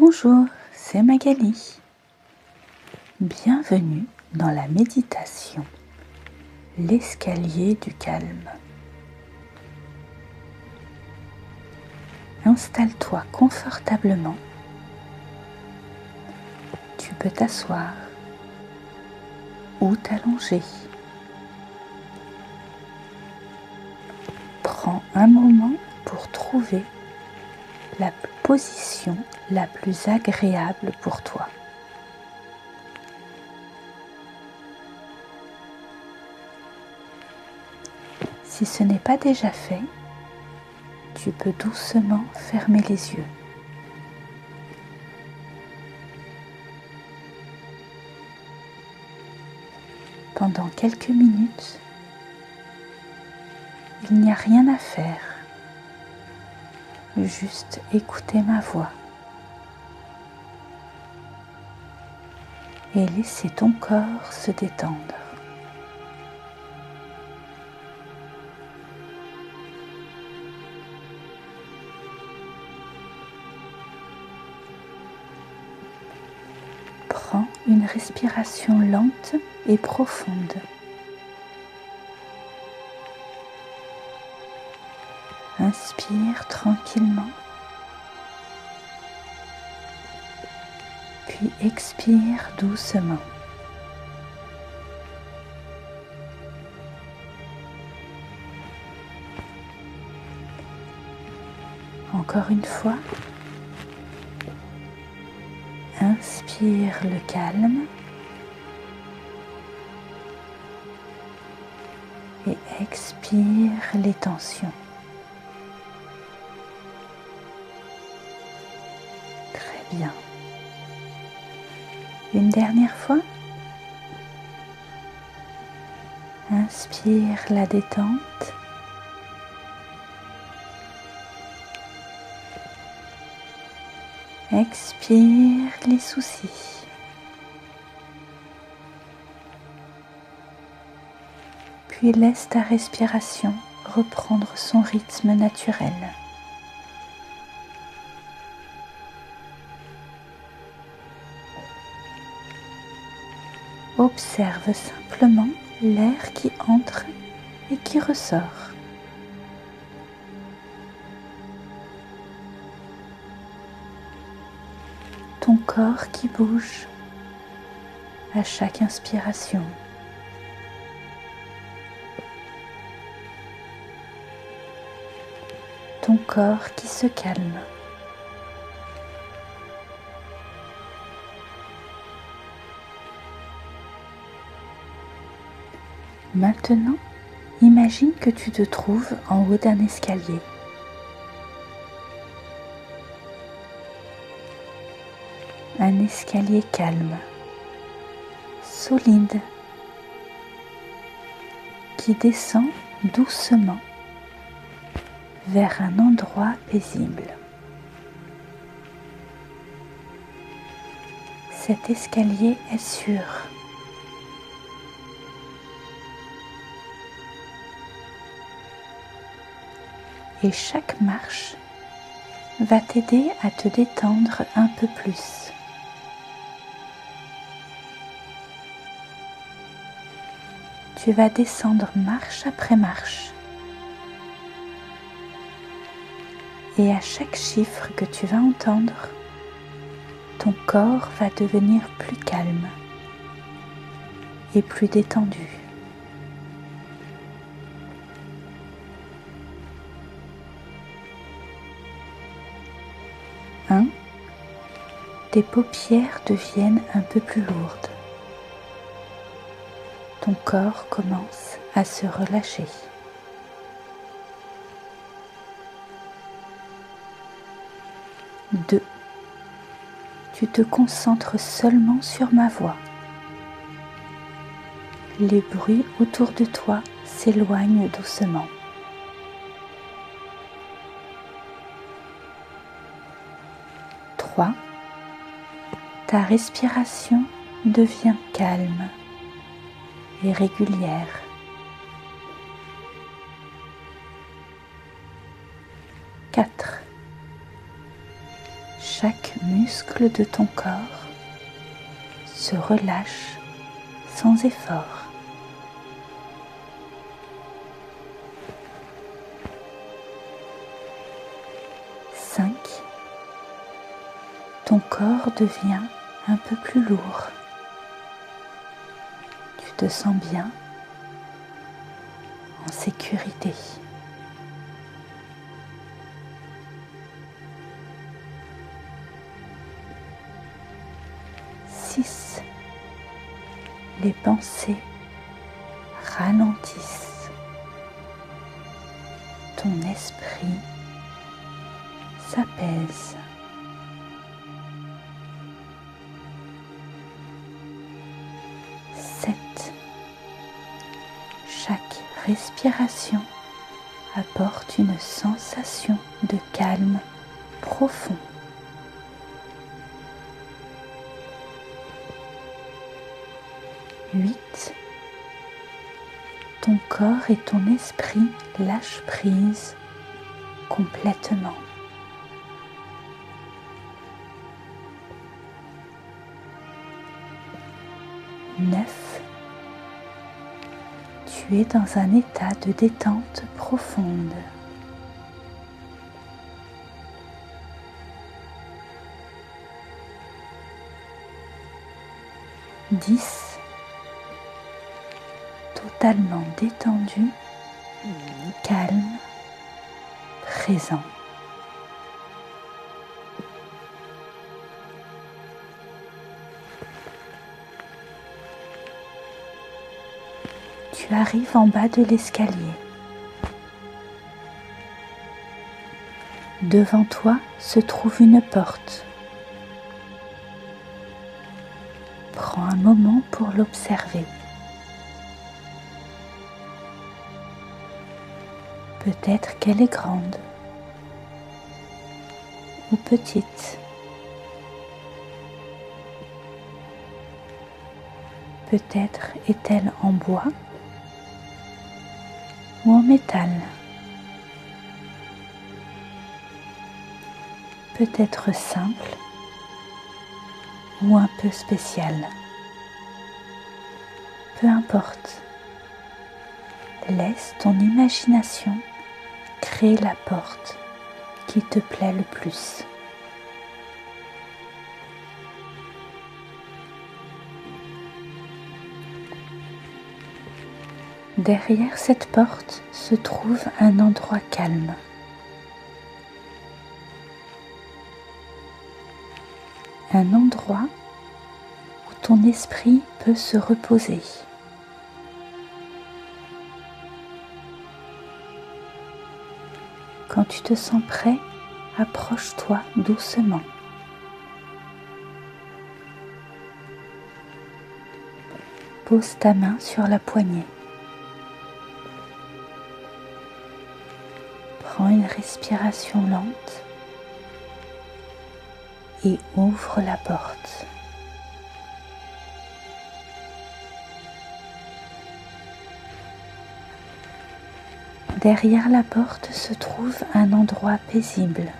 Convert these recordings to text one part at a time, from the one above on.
Bonjour, c'est Magali. Bienvenue dans la méditation, l'escalier du calme. Installe-toi confortablement. Tu peux t'asseoir ou t'allonger. Prends un moment pour trouver la position la plus agréable pour toi. Si ce n'est pas déjà fait, tu peux doucement fermer les yeux. Pendant quelques minutes, il n'y a rien à faire, juste écouter ma voix et laisser ton corps se détendre. Prends une respiration lente et profonde. Inspire tranquillement, puis expire doucement. Encore une fois, inspire le calme et expire les tensions. Très bien. Une dernière fois. Inspire la détente. Expire les soucis. Puis laisse ta respiration reprendre son rythme naturel. Observe simplement l'air qui entre et qui ressort. Ton corps qui bouge à chaque inspiration. Ton corps qui se calme. Maintenant, imagine que tu te trouves en haut d'un escalier. Un escalier calme, solide, qui descend doucement vers un endroit paisible. Cet escalier est sûr. Et chaque marche va t'aider à te détendre un peu plus. Tu vas descendre marche après marche. Et à chaque chiffre que tu vas entendre, ton corps va devenir plus calme et plus détendu. Tes paupières deviennent un peu plus lourdes. Ton corps commence à se relâcher. 2. Tu te concentres seulement sur ma voix. Les bruits autour de toi s'éloignent doucement. 3. Ta respiration devient calme et régulière. 4. chaque muscle de ton corps se relâche sans effort. Ton corps devient un peu plus lourd. Tu te sens bien, en sécurité. 6. Les pensées ralentissent. Ton esprit s'apaise. 7. Chaque respiration apporte une sensation de calme profond. 8. Ton corps et ton esprit lâchent prise complètement. 9. Tu es dans un état de détente profonde. 10. Totalement détendu, calme, présent. Tu arrives en bas de l'escalier. Devant toi se trouve une porte. Prends un moment pour l'observer. Peut-être qu'elle est grande ou petite. Peut-être est-elle en bois ou en métal. Peut-être simple ou un peu spéciale. Peu importe. Laisse ton imagination créer la porte qui te plaît le plus. Derrière cette porte se trouve un endroit calme. Un endroit où ton esprit peut se reposer. Quand tu te sens prêt, approche-toi doucement. Pose ta main sur la poignée. Prends une respiration lente et ouvre la porte. Derrière la porte se trouve un endroit paisible.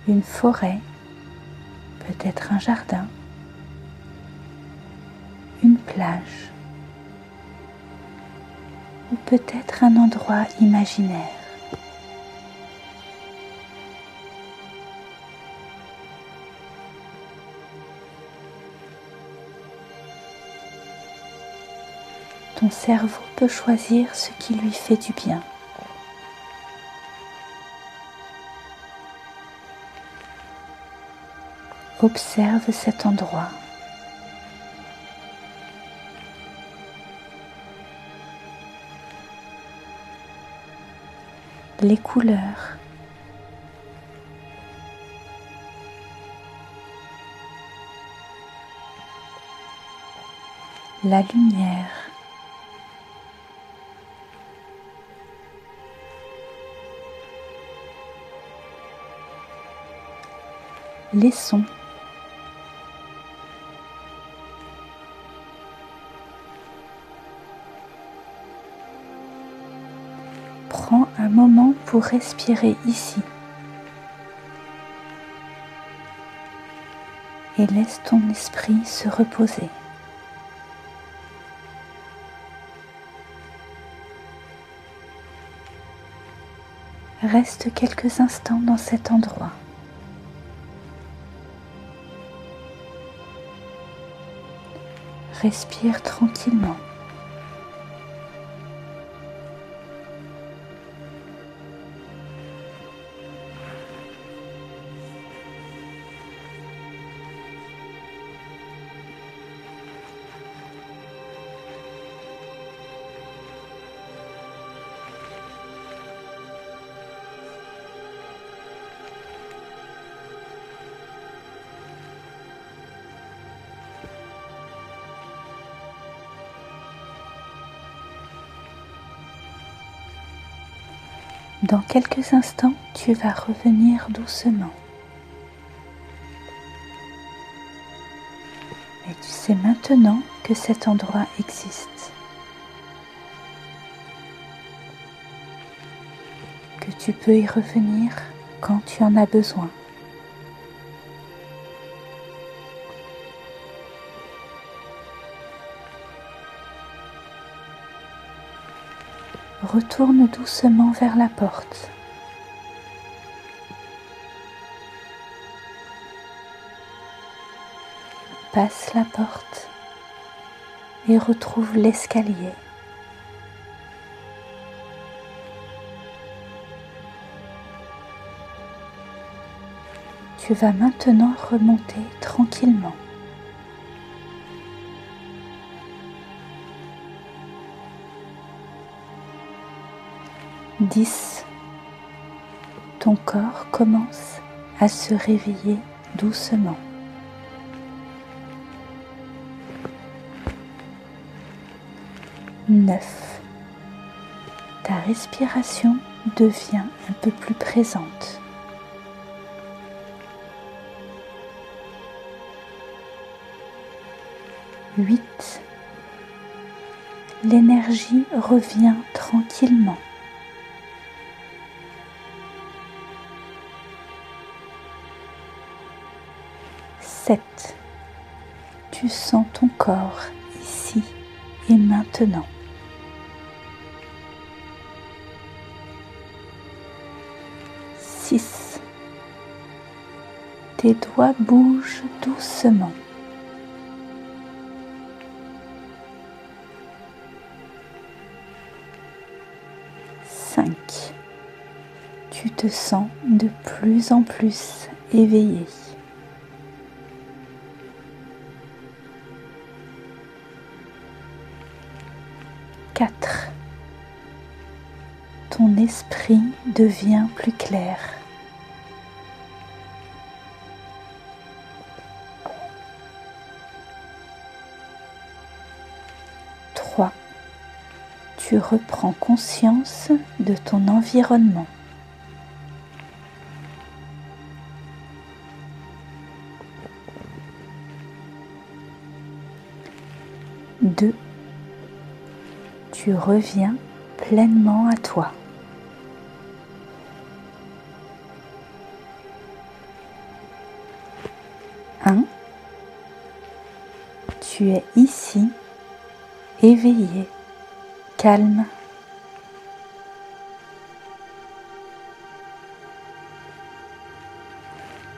Une forêt, peut-être un jardin, une plage ou peut-être un endroit imaginaire. Ton cerveau peut choisir ce qui lui fait du bien. Observe cet endroit. Les couleurs. La lumière. Les sons. Prends un moment pour respirer ici, et laisse ton esprit se reposer. Reste quelques instants dans cet endroit. Respire tranquillement. Dans quelques instants, tu vas revenir doucement. Et tu sais maintenant que cet endroit existe. Que tu peux y revenir quand tu en as besoin. Retourne doucement vers la porte. Passe la porte et retrouve l'escalier. Tu vas maintenant remonter tranquillement. Ton corps commence à se réveiller doucement. 9. Ta respiration devient un peu plus présente. 8. L'énergie revient tranquillement. 7. Tu sens ton corps ici et maintenant. 6. Tes doigts bougent doucement. 5. Tu te sens de plus en plus éveillé. 4. Ton esprit devient plus clair. 3. Tu reprends conscience de ton environnement. 2. Tu reviens pleinement à toi. 1. Tu es ici, éveillé, calme. 2.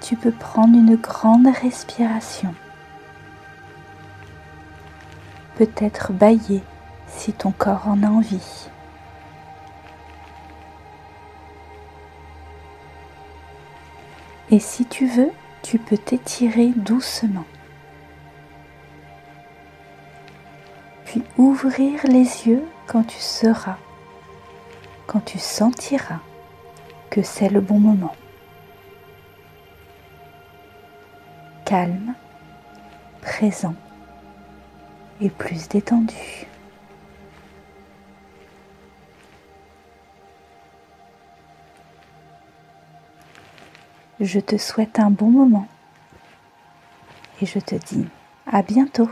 Tu peux prendre une grande respiration. Peut-être bâiller si ton corps en a envie. Et si tu veux, tu peux t'étirer doucement. Puis ouvrir les yeux quand tu sentiras que c'est le bon moment. Calme, présent et plus détendu. Je te souhaite un bon moment et je te dis à bientôt.